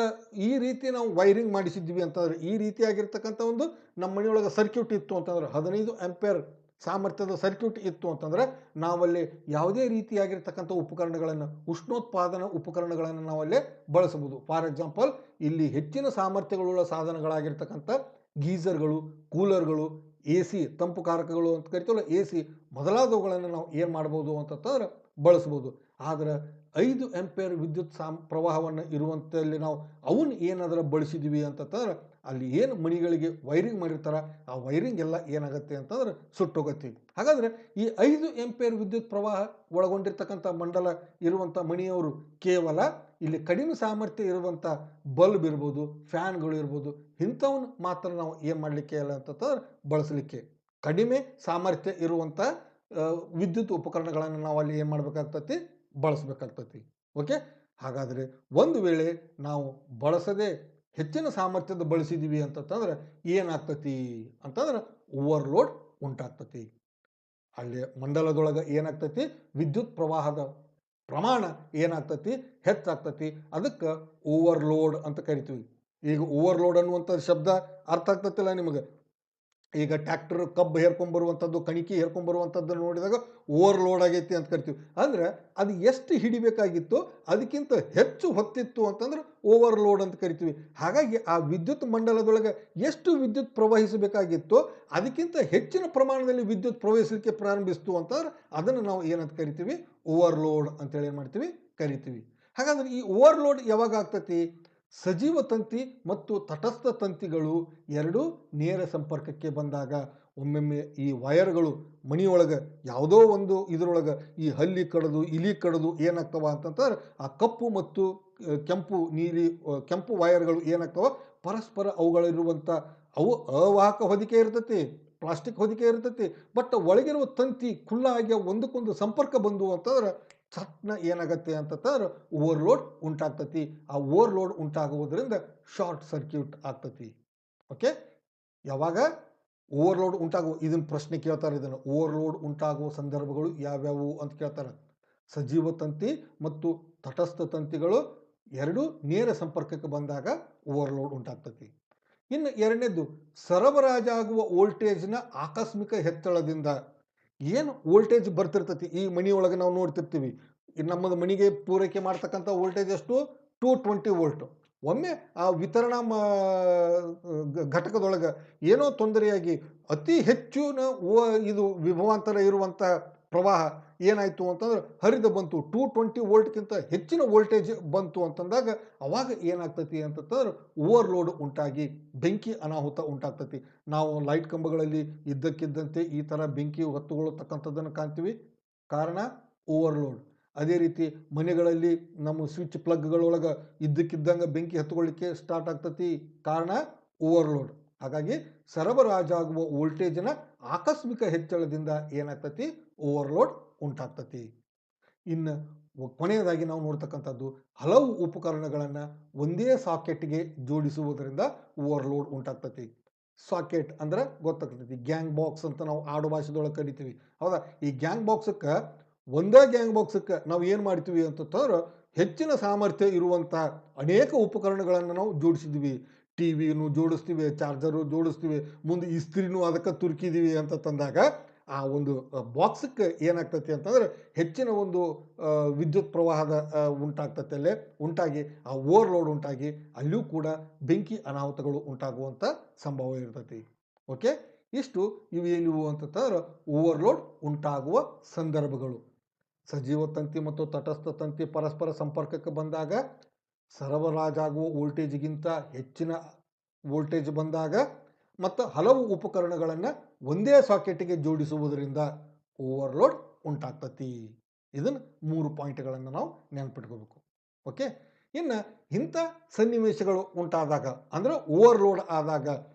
ಈ ರೀತಿ ನಾವು ವೈರಿಂಗ್ ಮಾಡಿಸಿದ್ವಿ ಅಂತಂದ್ರೆ, ಈ ರೀತಿಯಾಗಿರ್ತಕ್ಕಂಥ ಒಂದು ನಮ್ಮ ಮನೆಯೊಳಗೆ ಸರ್ಕ್ಯೂಟ್ ಇತ್ತು ಅಂತಂದ್ರೆ, 15 ಆಂಪಿಯರ್ ಸಾಮರ್ಥ್ಯದ ಸರ್ಕ್ಯೂಟ್ ಇತ್ತು ಅಂತಂದ್ರೆ ನಾವಲ್ಲಿ ಯಾವುದೇ ರೀತಿಯಾಗಿರ್ತಕ್ಕಂಥ ಉಪಕರಣಗಳನ್ನು, ಉಷ್ಣೋತ್ಪಾದನಾ ಉಪಕರಣಗಳನ್ನು ನಾವಲ್ಲೇ ಬಳಸಬಹುದು. ಫಾರ್ ಎಕ್ಸಾಂಪಲ್ ಇಲ್ಲಿ ಹೆಚ್ಚಿನ ಸಾಮರ್ಥ್ಯಗಳುಳ್ಳ ಸಾಧನಗಳಾಗಿರ್ತಕ್ಕಂಥ ಗೀಸರ್ಗಳು, ಕೂಲರ್ಗಳು, AC ತಂಪು ಕಾರಕಗಳು ಅಂತ ಕರಿತೀವಲ್ಲ, AC ಮೊದಲಾದವುಗಳನ್ನು ನಾವು ಏನು ಮಾಡ್ಬೋದು ಅಂತಂದ್ರೆ ಬಳಸ್ಬೋದು. ಆದರೆ 5 ಆಂಪಿಯರ್ ವಿದ್ಯುತ್ ಪ್ರವಾಹವನ್ನು ಇರುವಂಥಲ್ಲಿ ನಾವು ಅವನ್ನ ಏನಾದರೂ ಬಳಸಿದ್ವಿ ಅಂತಂದ್ರೆ ಅಲ್ಲಿ ಏನು ಮಣಿಗಳಿಗೆ ವೈರಿಂಗ್ ಮಾಡಿರ್ತಾರೆ ಆ ವೈರಿಂಗ್ ಎಲ್ಲ ಏನಾಗುತ್ತೆ ಅಂತಂದ್ರೆ ಸುಟ್ಟೋಗತ್ತೆ. ಹಾಗಾದರೆ ಈ 5 ಆಂಪಿಯರ್ ವಿದ್ಯುತ್ ಪ್ರವಾಹ ಒಳಗೊಂಡಿರ್ತಕ್ಕಂಥ ಮಂಡಲ ಇರುವಂಥ ಮಣಿಯವರು ಕೇವಲ ಇಲ್ಲಿ ಕಡಿಮೆ ಸಾಮರ್ಥ್ಯ ಇರುವಂಥ ಬಲ್ಬ್ ಇರ್ಬೋದು, ಫ್ಯಾನ್ಗಳು ಇರ್ಬೋದು, ಇಂಥವನ್ನ ಮಾತ್ರ ನಾವು ಏನು ಮಾಡಲಿಕ್ಕೆ ಇಲ್ಲ ಅಂತಂದ್ರೆ ಬಳಸಲಿಕ್ಕೆ. ಕಡಿಮೆ ಸಾಮರ್ಥ್ಯ ಇರುವಂಥ ವಿದ್ಯುತ್ ಉಪಕರಣಗಳನ್ನು ನಾವು ಅಲ್ಲಿ ಏನು ಮಾಡಬೇಕಾಗ್ತತಿ, ಬಳಸಬೇಕಾಗ್ತತಿ. ಓಕೆ. ಹಾಗಾದರೆ ಒಂದು ವೇಳೆ ನಾವು ಬಳಸದೆ ಹೆಚ್ಚಿನ ಸಾಮರ್ಥ್ಯದ ಬಳಸಿದೀವಿ ಅಂತಂದ್ರೆ ಏನಾಗ್ತತಿ ಅಂತಂದ್ರೆ ಓವರ್ಲೋಡ್ ಉಂಟಾಗ್ತತಿ. ಅಲ್ಲಿ ಮಂಡಲದೊಳಗೆ ಏನಾಗ್ತತಿ, ವಿದ್ಯುತ್ ಪ್ರವಾಹದ ಪ್ರಮಾಣ ಏನಾಗ್ತತಿ, ಹೆಚ್ಚಾಗ್ತತಿ. ಅದಕ್ಕೆ ಓವರ್ಲೋಡ್ ಅಂತ ಕರಿತೀವಿ. ಈಗ ಓವರ್ಲೋಡ್ ಅನ್ನುವಂಥ ಶಬ್ದ ಅರ್ಥ ಆಗ್ತತಿಲ್ಲ ನಿಮಗೆ? ಈಗ ಟ್ರ್ಯಾಕ್ಟರ್ ಕಬ್ಬು ಹೇರ್ಕೊಂಬರುವಂಥದ್ದು, ಕಣಿಕೆ ಹೇರ್ಕೊಂಬರುವಂಥದ್ದು ನೋಡಿದಾಗ ಓವರ್ಲೋಡ್ ಆಗೈತಿ ಅಂತ ಕರಿತೀವಿ. ಅಂದರೆ ಅದು ಎಷ್ಟು ಹಿಡಿಬೇಕಾಗಿತ್ತು ಅದಕ್ಕಿಂತ ಹೆಚ್ಚು ಹೊತ್ತಿತ್ತು ಅಂತಂದ್ರೆ ಓವರ್ಲೋಡ್ ಅಂತ ಕರಿತೀವಿ. ಹಾಗಾಗಿ ಆ ವಿದ್ಯುತ್ ಮಂಡಲದೊಳಗೆ ಎಷ್ಟು ವಿದ್ಯುತ್ ಪ್ರವಹಿಸಬೇಕಾಗಿತ್ತು ಅದಕ್ಕಿಂತ ಹೆಚ್ಚಿನ ಪ್ರಮಾಣದಲ್ಲಿ ವಿದ್ಯುತ್ ಪ್ರವಹಿಸಲಿಕ್ಕೆ ಪ್ರಾರಂಭಿಸ್ತು ಅಂತಂದ್ರೆ ಅದನ್ನು ನಾವು ಏನಂತ ಕರಿತೀವಿ, ಓವರ್ಲೋಡ್ ಅಂತೇಳಿ ಏನು ಮಾಡ್ತೀವಿ, ಕರಿತೀವಿ. ಹಾಗಾದ್ರೆ ಈ ಓವರ್ಲೋಡ್ ಯಾವಾಗ ಆಗ್ತತಿ? ಸಜೀವ ತಂತಿ ಮತ್ತು ತಟಸ್ಥ ತಂತಿಗಳು ಎರಡೂ ನೇರ ಸಂಪರ್ಕಕ್ಕೆ ಬಂದಾಗ, ಒಮ್ಮೊಮ್ಮೆ ಈ ವಯರ್ಗಳು ಮನೆಯೊಳಗೆ ಯಾವುದೋ ಒಂದು ಇದರೊಳಗೆ ಈ ಹಲ್ಲಿ ಕಡಿದು ಇಲಿ ಕಡಿದು ಏನಾಗ್ತವ ಅಂತಂದ್ರೆ ಆ ಕಪ್ಪು ಮತ್ತು ಕೆಂಪು ವಯರ್ಗಳು ಏನಾಗ್ತವ ಪರಸ್ಪರ ಅವುಗಳಿರುವಂಥ ಅವು ಅವಾಹಕ ಹೊದಿಕೆ ಇರ್ತೈತಿ, ಪ್ಲಾಸ್ಟಿಕ್ ಹೊದಿಕೆ ಇರ್ತೈತಿ. ಬಟ್ ಒಳಗಿರುವ ತಂತಿ ಖುಲ್ಲಾಗಿ ಒಂದಕ್ಕೊಂದು ಸಂಪರ್ಕ ಬಂದು ಅಂತಂದ್ರೆ ಚಟ್ನ ಏನಾಗತ್ತೆ ಅಂತಂದ್ರೆ ಓವರ್ಲೋಡ್ ಉಂಟಾಗ್ತತಿ. ಆ ಓವರ್ಲೋಡ್ ಉಂಟಾಗುವುದರಿಂದ ಶಾರ್ಟ್ ಸರ್ಕ್ಯೂಟ್ ಆಗ್ತತಿ. ಓಕೆ. ಯಾವಾಗ ಓವರ್ಲೋಡ್ ಇದನ್ನ ಪ್ರಶ್ನೆ ಕೇಳ್ತಾರೆ, ಇದನ್ನು ಓವರ್ಲೋಡ್ ಉಂಟಾಗುವ ಸಂದರ್ಭಗಳು ಯಾವ್ಯಾವು ಅಂತ ಕೇಳ್ತಾರೆ. ಸಜೀವ ತಂತಿ ಮತ್ತು ತಟಸ್ಥ ತಂತಿಗಳು ಎರಡು ನೇರ ಸಂಪರ್ಕಕ್ಕೆ ಬಂದಾಗ ಓವರ್ಲೋಡ್ ಉಂಟಾಗ್ತತಿ. ಇನ್ನು ಎರಡನೇದು, ಸರಬರಾಜಾಗುವ ವೋಲ್ಟೇಜ್ನ ಆಕಸ್ಮಿಕ ಹೆಚ್ಚಳದಿಂದ ಏನು ವೋಲ್ಟೇಜ್ ಬರ್ತಿರ್ತತಿ. ಈ ಮನೆಯೊಳಗೆ ನಾವು ನೋಡ್ತಿರ್ತೀವಿ, ನಮ್ಮದು ಮನೆಗೆ ಪೂರೈಕೆ ಮಾಡ್ತಕ್ಕಂಥ ವೋಲ್ಟೇಜ್ ಎಷ್ಟು, 220 ವೋಲ್ಟ್. ಒಮ್ಮೆ ಆ ವಿತರಣಾ ಘಟಕದೊಳಗೆ ಏನೋ ತೊಂದರೆಯಾಗಿ ಅತಿ ಹೆಚ್ಚಿನ ಇದು ವಿಭವಾಂತರ ಇರುವಂಥ ಪ್ರವಾಹ ಏನಾಯಿತು ಅಂತಂದ್ರೆ ಹರಿದು ಬಂತು 220 ವೋಲ್ಟ್ಗಿಂತ ಹೆಚ್ಚಿನ ವೋಲ್ಟೇಜ್ ಬಂತು ಅಂತಂದಾಗ ಅವಾಗ ಏನಾಗ್ತತಿ ಅಂತಂದ್ರೆ ಓವರ್ಲೋಡ್ ಉಂಟಾಗಿ ಬೆಂಕಿ ಅನಾಹುತ ಉಂಟಾಗ್ತತಿ. ನಾವು ಲೈಟ್ ಕಂಬಗಳಲ್ಲಿ ಇದ್ದಕ್ಕಿದ್ದಂತೆ ಈ ಥರ ಬೆಂಕಿ ಹೊತ್ತುಕೊಳ್ಳತಕ್ಕಂಥದ್ದನ್ನು ಕಾಣ್ತೀವಿ. ಕಾರಣ ಓವರ್ಲೋಡ್. ಅದೇ ರೀತಿ ಮನೆಗಳಲ್ಲಿ ನಮ್ಮ ಸ್ವಿಚ್ ಪ್ಲಗ್ಗಳೊಳಗೆ ಇದ್ದಕ್ಕಿದ್ದಂಗೆ ಬೆಂಕಿ ಹತ್ಕೊಳ್ಳಿಕ್ಕೆ ಸ್ಟಾರ್ಟ್ ಆಗ್ತತಿ. ಕಾರಣ ಓವರ್ಲೋಡ್. ಹಾಗಾಗಿ ಸರಬರಾಜಾಗುವ ವೋಲ್ಟೇಜಿನ ಆಕಸ್ಮಿಕ ಹೆಚ್ಚಳದಿಂದ ಏನಾಗ್ತತಿ ಓವರ್ಲೋಡ್ ಉಂಟಾಗ್ತತಿ. ಇನ್ನು ಕೊನೆಯದಾಗಿ ನಾವು ನೋಡ್ತಕ್ಕಂಥದ್ದು ಹಲವು ಉಪಕರಣಗಳನ್ನು ಒಂದೇ ಸಾಕೆಟ್ಗೆ ಜೋಡಿಸುವುದರಿಂದ ಓವರ್ಲೋಡ್ ಉಂಟಾಗ್ತತಿ. ಸಾಕೆಟ್ ಅಂದ್ರೆ ಗೊತ್ತಾಗ್ತೈತಿ, ಗ್ಯಾಂಗ್ ಬಾಕ್ಸ್ ಅಂತ ನಾವು ಆಡು ಭಾಷೆದೊಳಗೆ ಕರಿತೀವಿ. ಹೌದಾ? ಈ ಗ್ಯಾಂಗ್ ಬಾಕ್ಸಕ್ಕೆ ಒಂದೇ ಗ್ಯಾಂಗ್ ಬಾಕ್ಸಕ್ಕೆ ನಾವು ಏನು ಮಾಡ್ತೀವಿ ಅಂತಂದ್ರೆ ಹೆಚ್ಚಿನ ಸಾಮರ್ಥ್ಯ ಇರುವಂಥ ಅನೇಕ ಉಪಕರಣಗಳನ್ನು ನಾವು ಜೋಡಿಸಿದ್ವಿ. ಟಿ ವಿಯನ್ನು ಜೋಡಿಸ್ತೀವಿ, ಚಾರ್ಜರು ಜೋಡಿಸ್ತೀವಿ, ಮುಂದೆ ಇಸ್ತ್ರಿನೂ ಅದಕ್ಕೆ ತುರ್ಕಿದೀವಿ ಅಂತ ತಂದಾಗ ಆ ಒಂದು ಬಾಕ್ಸಕ್ಕೆ ಏನಾಗ್ತತಿ ಅಂತಂದ್ರೆ ಹೆಚ್ಚಿನ ಒಂದು ವಿದ್ಯುತ್ ಪ್ರವಾಹದ ಉಂಟಾಗ್ತತಿ. ಅಲ್ಲೇ ಉಂಟಾಗಿ ಆ ಓವರ್ಲೋಡ್ ಉಂಟಾಗಿ ಅಲ್ಲಿಯೂ ಕೂಡ ಬೆಂಕಿ ಅನಾಹುತಗಳು ಉಂಟಾಗುವಂಥ ಸಂಭವ ಇರ್ತತಿ. ಓಕೆ, ಇಷ್ಟು ಇವೇನಿವು ಅಂತಂದ್ರೆ ಓವರ್ಲೋಡ್ ಉಂಟಾಗುವ ಸಂದರ್ಭಗಳು. ಸಜೀವ ತಂತಿ ಮತ್ತು ತಟಸ್ಥ ತಂತಿ ಪರಸ್ಪರ ಸಂಪರ್ಕಕ್ಕೆ ಬಂದಾಗ, ಸರಬರಾಜಾಗುವ ವೋಲ್ಟೇಜ್ಗಿಂತ ಹೆಚ್ಚಿನ ವೋಲ್ಟೇಜ್ ಬಂದಾಗ, ಮತ್ತು ಹಲವು ಉಪಕರಣಗಳನ್ನು ಒಂದೇ ಸಾಕೆಟ್ಗೆ ಜೋಡಿಸುವುದರಿಂದ ಓವರ್ಲೋಡ್ ಉಂಟಾಗ್ತತಿ. ಇದನ್ನು 3 ಪಾಯಿಂಟ್ಗಳನ್ನು ನಾವು ನೆನಪಿಟ್ಕೋಬೇಕು. ಓಕೆ, ಇನ್ನು ಇಂಥ ಸನ್ನಿವೇಶಗಳು ಉಂಟಾದಾಗ ಅಂದರೆ ಓವರ್ಲೋಡ್ ಆದಾಗ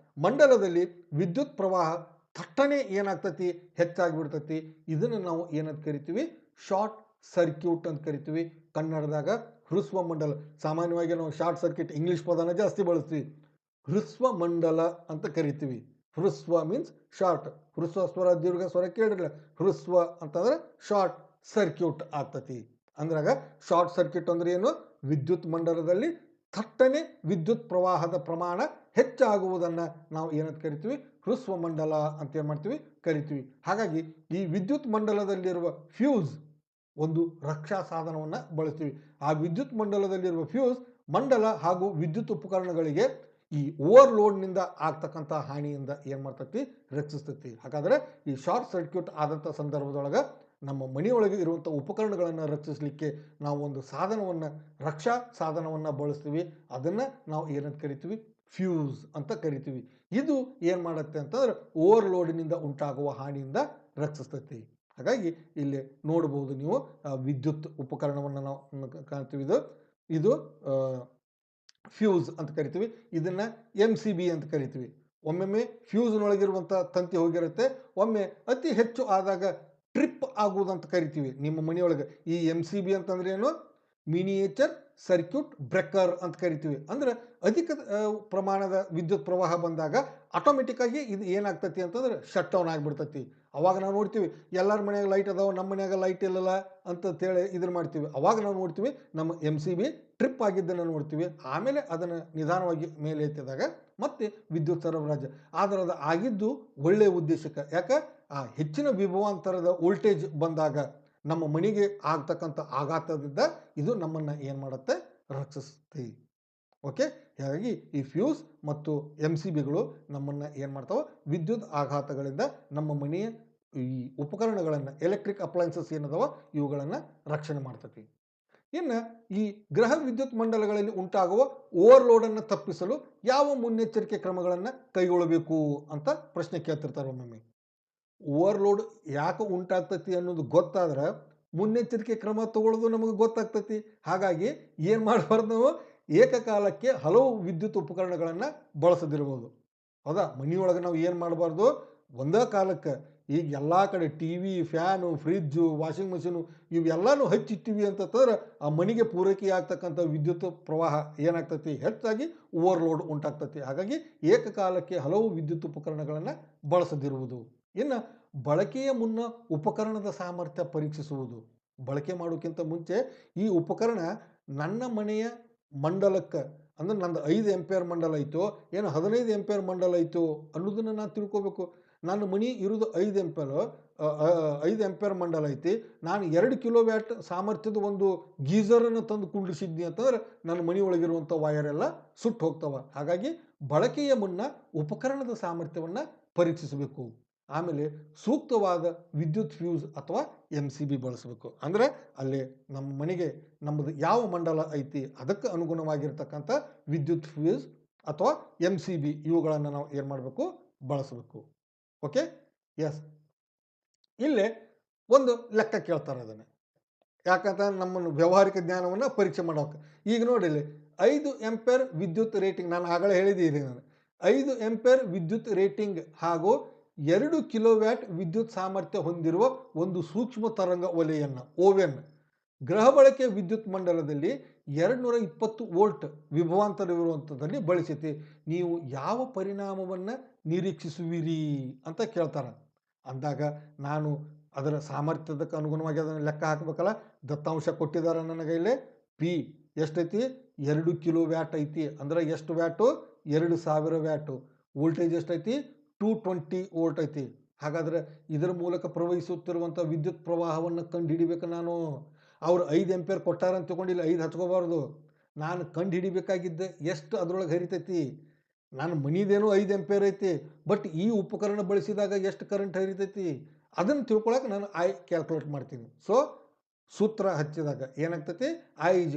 ಮಂಡಲದಲ್ಲಿ ವಿದ್ಯುತ್ ಪ್ರವಾಹ ಥಟ್ಟನೆ ಏನಾಗ್ತತಿ ಹೆಚ್ಚಾಗಿಬಿಡ್ತತಿ. ಇದನ್ನು ನಾವು ಏನಂತ ಕರಿತೀವಿ? ಶಾರ್ಟ್ ಸರ್ಕ್ಯೂಟ್ ಅಂತ ಕರಿತೀವಿ. ಕನ್ನಡದಾಗ ಹೃಸ್ವ ಮಂಡಲ. ಸಾಮಾನ್ಯವಾಗಿ ನಾವು ಶಾರ್ಟ್ ಸರ್ಕ್ಯೂಟ್ ಇಂಗ್ಲಿಷ್ ಪದನ ಜಾಸ್ತಿ ಬಳಸ್ತೀವಿ. ಹೃಸ್ವ ಮಂಡಲ ಅಂತ ಕರಿತೀವಿ. ಹೃಸ್ವ ಮೀನ್ಸ್ ಶಾರ್ಟ್. ಹೃಸ್ವ ಸ್ವರ ದೀರ್ಘ ಸ್ವರ ಕೇಳಿರಲಿಲ್ಲ. ಹೃಸ್ವ ಅಂತಂದ್ರೆ ಶಾರ್ಟ್ ಸರ್ಕ್ಯೂಟ್ ಆಗ್ತತಿ. ಅಂದ್ರಾಗ ಶಾರ್ಟ್ ಸರ್ಕ್ಯೂಟ್ ಅಂದ್ರೆ ಏನು? ವಿದ್ಯುತ್ ಮಂಡಲದಲ್ಲಿ ಥಟ್ಟನೆ ವಿದ್ಯುತ್ ಪ್ರವಾಹದ ಪ್ರಮಾಣ ಹೆಚ್ಚಾಗುವುದನ್ನು ನಾವು ಏನಂತ ಕರಿತೀವಿ? ಹೃಸ್ವ ಮಂಡಲ ಅಂತ ಏನು ಮಾಡ್ತೀವಿ? ಕರಿತೀವಿ. ಹಾಗಾಗಿ ಈ ವಿದ್ಯುತ್ ಮಂಡಲದಲ್ಲಿರುವ ಫ್ಯೂಸ್ ಒಂದು ರಕ್ಷಾ ಸಾಧನವನ್ನು ಬಳಸ್ತೀವಿ. ಆ ವಿದ್ಯುತ್ ಮಂಡಲದಲ್ಲಿರುವ ಫ್ಯೂಸ್ ಮಂಡಲ ಹಾಗೂ ವಿದ್ಯುತ್ ಉಪಕರಣಗಳಿಗೆ ಈ ಓವರ್ಲೋಡ್ನಿಂದ ಆಗ್ತಕ್ಕಂಥ ಹಾನಿಯಿಂದ ಏನು ಮಾಡ್ತತಿ? ರಕ್ಷಿಸ್ತತಿ. ಹಾಗಾದರೆ ಈ ಶಾರ್ಟ್ ಸರ್ಕ್ಯೂಟ್ ಆದಂಥ ಸಂದರ್ಭದೊಳಗೆ ನಮ್ಮ ಮನೆಯೊಳಗೆ ಇರುವಂಥ ಉಪಕರಣಗಳನ್ನು ರಕ್ಷಿಸಲಿಕ್ಕೆ ನಾವು ಒಂದು ಸಾಧನವನ್ನು, ರಕ್ಷಾ ಸಾಧನವನ್ನು ಬಳಸ್ತೀವಿ. ಅದನ್ನು ನಾವು ಏನಂತ ಕರಿತೀವಿ? ಫ್ಯೂಸ್ ಅಂತ ಕರಿತೀವಿ. ಇದು ಏನು ಮಾಡುತ್ತೆ ಅಂತಂದ್ರೆ ಓವರ್ಲೋಡ್ನಿಂದ ಉಂಟಾಗುವ ಹಾನಿಯಿಂದ ರಕ್ಷಿಸ್ತತಿ. ಹಾಗಾಗಿ ಇಲ್ಲಿ ನೋಡಬಹುದು ನೀವು ವಿದ್ಯುತ್ ಉಪಕರಣವನ್ನು ನಾವು ಕಾಣ್ತೀವಿ. ಇದು ಫ್ಯೂಸ್ ಅಂತ ಕರಿತೀವಿ. ಇದನ್ನು MCB ಅಂತ ಕರಿತೀವಿ. ಒಮ್ಮೊಮ್ಮೆ ಫ್ಯೂಸ್ನೊಳಗಿರುವಂಥ ತಂತಿ ಹೋಗಿರುತ್ತೆ. ಒಮ್ಮೆ ಅತಿ ಹೆಚ್ಚು ಆದಾಗ ಟ್ರಿಪ್ ಆಗುವುದಂತ ಕರಿತೀವಿ ನಿಮ್ಮ ಮನೆಯೊಳಗೆ. ಈ MCB ಅಂತಂದ್ರೆ ಏನು? ಮಿನಿಯೇಚರ್ ಸರ್ಕ್ಯೂಟ್ ಬ್ರೇಕರ್ ಅಂತ ಕರಿತೀವಿ. ಅಂದ್ರೆ ಅಧಿಕ ಪ್ರಮಾಣದ ವಿದ್ಯುತ್ ಪ್ರವಾಹ ಬಂದಾಗ ಆಟೋಮೆಟಿಕ್ ಆಗಿ ಇದು ಏನಾಗ್ತತಿ ಅಂತಂದ್ರೆ ಶಟ್ ಡೌನ್ ಆಗಿಬಿಡ್ತತಿ. ಅವಾಗ ನಾವು ನೋಡ್ತೀವಿ ಎಲ್ಲರ ಮನೆಯಾಗ ಲೈಟ್ ಅದಾವ, ನಮ್ಮ ಮನೆಯಾಗ ಲೈಟ್ ಇಲ್ಲಲ್ಲ ಅಂತೇಳಿ ಇದನ್ನು ಮಾಡ್ತೀವಿ. ಅವಾಗ ನಾವು ನೋಡ್ತೀವಿ ನಮ್ಮ MCB ಟ್ರಿಪ್ ಆಗಿದ್ದನ್ನು ನೋಡ್ತೀವಿ. ಆಮೇಲೆ ಅದನ್ನು ನಿಧಾನವಾಗಿ ಮೇಲೆ ಎತ್ತಿದಾಗ ಮತ್ತೆ ವಿದ್ಯುತ್ ಸರಬರಾಜು. ಆದರೆ ಅದು ಆಗಿದ್ದು ಒಳ್ಳೆಯ ಉದ್ದೇಶಕ್ಕೆ. ಯಾಕೆ? ಆ ಹೆಚ್ಚಿನ ವಿಭವಾಂತರದ ವೋಲ್ಟೇಜ್ ಬಂದಾಗ ನಮ್ಮ ಮನೆಗೆ ಆಗ್ತಕ್ಕಂಥ ಆಘಾತದಿಂದ ಇದು ನಮ್ಮನ್ನು ಏನು ಮಾಡುತ್ತೆ? ರಕ್ಷಿಸುತ್ತೆ. ಓಕೆ, ಹಾಗಾಗಿ ಈ ಫ್ಯೂಸ್ ಮತ್ತು MCBಗಳು ನಮ್ಮನ್ನು ಏನು ಮಾಡ್ತಾವೆ? ವಿದ್ಯುತ್ ಆಘಾತಗಳಿಂದ ನಮ್ಮ ಮನೆಯ ಈ ಉಪಕರಣಗಳನ್ನು, ಎಲೆಕ್ಟ್ರಿಕ್ ಅಪ್ಲಯನ್ಸಸ್ ಏನದಾವ ಇವುಗಳನ್ನು ರಕ್ಷಣೆ ಮಾಡ್ತತಿ. ಇನ್ನು ಈ ಗೃಹ ವಿದ್ಯುತ್ ಮಂಡಲಗಳಲ್ಲಿ ಉಂಟಾಗುವ ಓವರ್ಲೋಡನ್ನು ತಪ್ಪಿಸಲು ಯಾವ ಮುನ್ನೆಚ್ಚರಿಕೆ ಕ್ರಮಗಳನ್ನು ಕೈಗೊಳ್ಳಬೇಕು ಅಂತ ಪ್ರಶ್ನೆ ಕೇಳ್ತಿರ್ತಾರೆ ಒಮ್ಮೊಮ್ಮೆ. ಓವರ್ಲೋಡ್ ಯಾಕೆ ಉಂಟಾಗ್ತತಿ ಅನ್ನೋದು ಗೊತ್ತಾದ್ರೆ ಮುನ್ನೆಚ್ಚರಿಕೆ ಕ್ರಮ ತಗೊಳ್ಳೋದು ನಮಗೆ ಗೊತ್ತಾಗ್ತತಿ. ಹಾಗಾಗಿ ಏನು ಮಾಡಬಾರ್ದು? ನಾವು ಏಕಕಾಲಕ್ಕೆ ಹಲವು ವಿದ್ಯುತ್ ಉಪಕರಣಗಳನ್ನು ಬಳಸದಿರ್ಬೋದು. ಹೌದಾ? ಮನೆಯೊಳಗೆ ನಾವು ಏನು ಮಾಡಬಾರ್ದು? ಒಂದೇ ಕಾಲಕ್ಕೆ ಈಗ ಎಲ್ಲ ಕಡೆ TV, fan, fridge, washing machine ಇವೆಲ್ಲನೂ ಹಚ್ಚಿಟ್ಟಿವಿ ಅಂತಂದ್ರೆ ಆ ಮನೆಗೆ ಪೂರೈಕೆ ಆಗ್ತಕ್ಕಂಥ ವಿದ್ಯುತ್ ಪ್ರವಾಹ ಏನಾಗ್ತತಿ? ಹೆಚ್ಚಾಗಿ ಓವರ್ಲೋಡ್ ಉಂಟಾಗ್ತತಿ. ಹಾಗಾಗಿ ಏಕಕಾಲಕ್ಕೆ ಹಲವು ವಿದ್ಯುತ್ ಉಪಕರಣಗಳನ್ನು ಬಳಸದಿರುವುದು. ಇನ್ನು ಬಳಕೆಯ ಮುನ್ನ ಉಪಕರಣದ ಸಾಮರ್ಥ್ಯ ಪರೀಕ್ಷಿಸುವುದು. ಬಳಕೆ ಮಾಡೋಕ್ಕಿಂತ ಮುಂಚೆ ಈ ಉಪಕರಣ ನನ್ನ ಮನೆಯ ಮಂಡಲಕ್ಕೆ, ಅಂದ್ರೆ ನಂದು 5 ಆಂಪಿಯರ್ ಮಂಡಲ ಐತೋ ಏನು 15 ಆಂಪಿಯರ್ ಮಂಡಲ ಐತೋ ಅನ್ನೋದನ್ನು ನಾನು ತಿಳ್ಕೋಬೇಕು. ನನ್ನ ಮನೆ ಇರೋದು 5 ಆಂಪಿಯರ್ ಮಂಡಲ ಐತಿ. ನಾನು 2 ಕಿಲೋವ್ಯಾಟ್ ಸಾಮರ್ಥ್ಯದ ಒಂದು ಗೀಝರನ್ನು ತಂದು ಕುಂಡಿಸಿದ್ನಿ ಅಂತಂದ್ರೆ ನನ್ನ ಮನೆಯೊಳಗಿರುವಂಥ ವೈರ್ ಎಲ್ಲ ಸುಟ್ಟು ಹೋಗ್ತವೆ. ಹಾಗಾಗಿ ಬಳಕೆಯ ಮುನ್ನ ಉಪಕರಣದ ಸಾಮರ್ಥ್ಯವನ್ನು ಪರೀಕ್ಷಿಸಬೇಕು. ಆಮೇಲೆ ಸೂಕ್ತವಾದ ವಿದ್ಯುತ್ ಫ್ಯೂಸ್ ಅಥವಾ MCB ಬಳಸಬೇಕು. ಅಂದರೆ ಅಲ್ಲಿ ನಮ್ಮ ಮನೆಗೆ ನಮ್ಮದು ಯಾವ ಮಂಡಲ ಐತಿ ಅದಕ್ಕೆ ಅನುಗುಣವಾಗಿರ್ತಕ್ಕಂಥ ವಿದ್ಯುತ್ ಫ್ಯೂಸ್ ಅಥವಾ MCB ಇವುಗಳನ್ನು ನಾವು ಏನು ಮಾಡಬೇಕು, ಬಳಸಬೇಕು. Okay, yes. ಇಲ್ಲೇ ಒಂದು ಲೆಕ್ಕ ಕೇಳ್ತಾರೆ ಅದನ್ನು, ಯಾಕಂತಂದ್ರೆ ನಮ್ಮನ್ನು ವ್ಯಾವಹಾರಿಕ ಜ್ಞಾನವನ್ನು ಪರೀಕ್ಷೆ ಮಾಡೋಕೆ. ಈಗ ನೋಡಿ ಇಲ್ಲಿ 5 ಆಂಪಿಯರ್ ವಿದ್ಯುತ್ ರೇಟಿಂಗ್, ನಾನು ಆಗಲೇ ಹೇಳಿದ್ದೀನಿ, ನಾನು 5 ಆಂಪಿಯರ್ ವಿದ್ಯುತ್ ರೇಟಿಂಗ್ ಹಾಗೂ 2 ಕಿಲೋವ್ಯಾಟ್ ವಿದ್ಯುತ್ ಸಾಮರ್ಥ್ಯ ಹೊಂದಿರುವ ಒಂದು ಸೂಕ್ಷ್ಮ ತರಂಗ ಒಲೆಯನ್ನು ಓವೆನ್ ಗೃಹ ಬಳಕೆ ವಿದ್ಯುತ್ ಮಂಡಲದಲ್ಲಿ 220 ವೋಲ್ಟ್ ವಿಭವಾಂತರವಿರುವಂಥದ್ದಲ್ಲಿ ಬಳಸಿತಿ. ನೀವು ಯಾವ ಪರಿಣಾಮವನ್ನು ನಿರೀಕ್ಷಿಸುವಿರಿ ಅಂತ ಕೇಳ್ತಾರೆ. ಅಂದಾಗ ನಾನು ಅದರ ಸಾಮರ್ಥ್ಯದಕ್ಕೆ ಅನುಗುಣವಾಗಿ ಅದನ್ನು ಲೆಕ್ಕ ಹಾಕಬೇಕಲ್ಲ. ದತ್ತಾಂಶ ಕೊಟ್ಟಿದ್ದಾರೆ ನನಗೆ ಇಲ್ಲಿ. ಪಿ ಎಷ್ಟೈತಿ, 2 ಕಿಲೋ ವ್ಯಾಟ್ ಐತಿ. ಅಂದ್ರೆ ಎಷ್ಟು ವ್ಯಾಟು, 2000 ವ್ಯಾಟು. ವೋಲ್ಟೇಜ್ ಎಷ್ಟೈತಿ, 220 ವೋಲ್ಟ್ ಐತಿ. ಹಾಗಾದರೆ ಇದರ ಮೂಲಕ ಪ್ರವಹಿಸುತ್ತಿರುವಂಥ ವಿದ್ಯುತ್ ಪ್ರವಾಹವನ್ನು ಕಂಡು ಹಿಡಿಬೇಕು ನಾನು. ಅವ್ರು 5 ಆಂಪಿಯರ್ ಕೊಟ್ಟಾರ ಅಂತ ತಗೊಂಡಿಲ್ಲ 5 ಹಚ್ಕೋಬಾರ್ದು. ನಾನು ಕಂಡು ಹಿಡಿಬೇಕಾಗಿದ್ದೆ ಎಷ್ಟು ಅದರೊಳಗೆ ಹರಿತೈತಿ. ನಾನು ಮನಿದೇನೋ 5 ಆಂಪಿಯರ್ ಐತಿ, ಬಟ್ ಈ ಉಪಕರಣ ಬಳಸಿದಾಗ ಎಷ್ಟು ಕರೆಂಟ್ ಹರಿತೈತಿ ಅದನ್ನು ತಿಳ್ಕೊಳಕ್ಕೆ ನಾನು ಐ ಕ್ಯಾಲ್ಕುಲೇಟ್ ಮಾಡ್ತೀನಿ. ಸೊ ಸೂತ್ರ ಹಚ್ಚಿದಾಗ ಏನಾಗ್ತೈತಿ, I =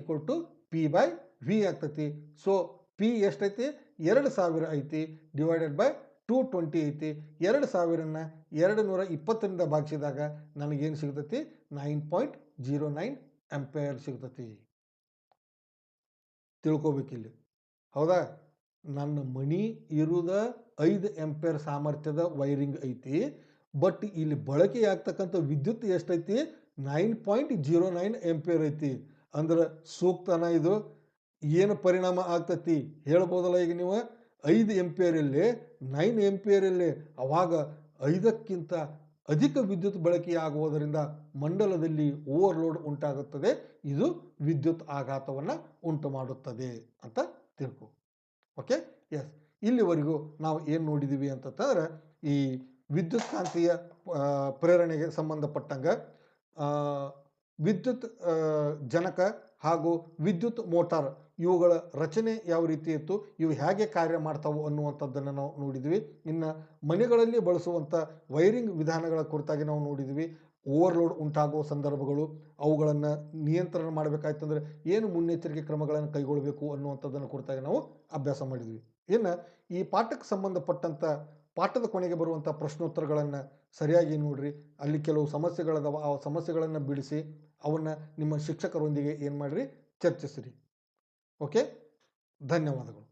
P/V ಆಗ್ತೈತಿ. ಸೊ ಪಿ ಎಷ್ಟೈತಿ, 2000 ಐತಿ, ಡಿವೈಡೆಡ್ ಬೈ 220 ಐತಿ. 2000ನ್ನ 220ರಿಂದ ಭಾಗಿಸಿದಾಗ ನನಗೇನು ಸಿಗ್ತೈತಿ, 9.09 ಆಂಪಿಯರ್ ಸಿಗ್ತೈತಿ. ತಿಳ್ಕೊಬೇಕಿಲ್ಲಿ, ಹೌದಾ. ನನ್ನ ಮನಿ ಇರುದ 5 ಆಂಪಿಯರ್ ಸಾಮರ್ಥ್ಯದ ವೈರಿಂಗ್ ಐತಿ, ಬಟ್ ಇಲ್ಲಿ ಬಳಕೆ ಆಗ್ತಕ್ಕಂಥ ವಿದ್ಯುತ್ ಎಷ್ಟೈತಿ, 9.09 ಆಂಪಿಯರ್ ಐತಿ. ಅಂದ್ರೆ ಸೂಕ್ತನ ಇದು? ಏನು ಪರಿಣಾಮ ಆಗ್ತೈತಿ ಹೇಳ್ಬೋದಲ್ಲ. ಈಗ ನೀವು 5 ಆಂಪಿಯರಲ್ಲಿ 9 ಆಂಪಿಯರಲ್ಲಿ, ಅವಾಗ 5ಕ್ಕಿಂತ ಅಧಿಕ ವಿದ್ಯುತ್ ಬಳಕೆಯಾಗುವುದರಿಂದ ಮಂಡಲದಲ್ಲಿ ಓವರ್ಲೋಡ್ ಉಂಟಾಗುತ್ತದೆ. ಇದು ವಿದ್ಯುತ್ ಆಘಾತವನ್ನು ಉಂಟು ಮಾಡುತ್ತದೆ ಅಂತ ತಿಳ್ಕೊ. Okay, yes. ಇಲ್ಲಿವರೆಗೂ ನಾವು ಏನು ನೋಡಿದ್ದೀವಿ ಅಂತಂದ್ರೆ, ಈ ವಿದ್ಯುತ್ ಕಾಂತೀಯ ಪ್ರೇರಣೆಗೆ ಸಂಬಂಧಪಟ್ಟಂಗೆ ವಿದ್ಯುತ್ ಜನಕ ಹಾಗೂ ವಿದ್ಯುತ್ ಮೋಟಾರ್ ಇವುಗಳ ರಚನೆ ಯಾವ ರೀತಿ ಇತ್ತು, ಇವು ಹೇಗೆ ಕಾರ್ಯ ಮಾಡ್ತಾವು ಅನ್ನುವಂಥದ್ದನ್ನು ನಾವು ನೋಡಿದ್ವಿ. ಇನ್ನು ಮನೆಗಳಲ್ಲಿ ಬಳಸುವಂಥ ವೈರಿಂಗ್ ವಿಧಾನಗಳ ಕುರಿತಾಗಿ ನಾವು ನೋಡಿದ್ವಿ. ಓವರ್ಲೋಡ್ ಉಂಟಾಗುವ ಸಂದರ್ಭಗಳು, ಅವುಗಳನ್ನು ನಿಯಂತ್ರಣ ಮಾಡಬೇಕಾಯ್ತಂದ್ರೆ ಏನು ಮುನ್ನೆಚ್ಚರಿಕೆ ಕ್ರಮಗಳನ್ನು ಕೈಗೊಳ್ಳಬೇಕು ಅನ್ನುವಂಥದ್ದನ್ನು ಕುರಿತಾಗಿ ನಾವು ಅಭ್ಯಾಸ ಮಾಡಿದ್ವಿ. ಇನ್ನು ಈ ಪಾಠಕ್ಕೆ ಸಂಬಂಧಪಟ್ಟಂಥ ಪಾಠದ ಕೊನೆಗೆ ಬರುವಂಥ ಪ್ರಶ್ನೋತ್ತರಗಳನ್ನು ಸರಿಯಾಗಿ ನೋಡ್ರಿ. ಅಲ್ಲಿ ಕೆಲವು ಸಮಸ್ಯೆಗಳದಾವ, ಆ ಸಮಸ್ಯೆಗಳನ್ನು ಬಿಡಿಸಿ ಅವನ್ನು ನಿಮ್ಮ ಶಿಕ್ಷಕರೊಂದಿಗೆ ಏನು ಮಾಡಿರಿ, ಚರ್ಚಿಸಿರಿ. ಓಕೆ, ಧನ್ಯವಾದಗಳು.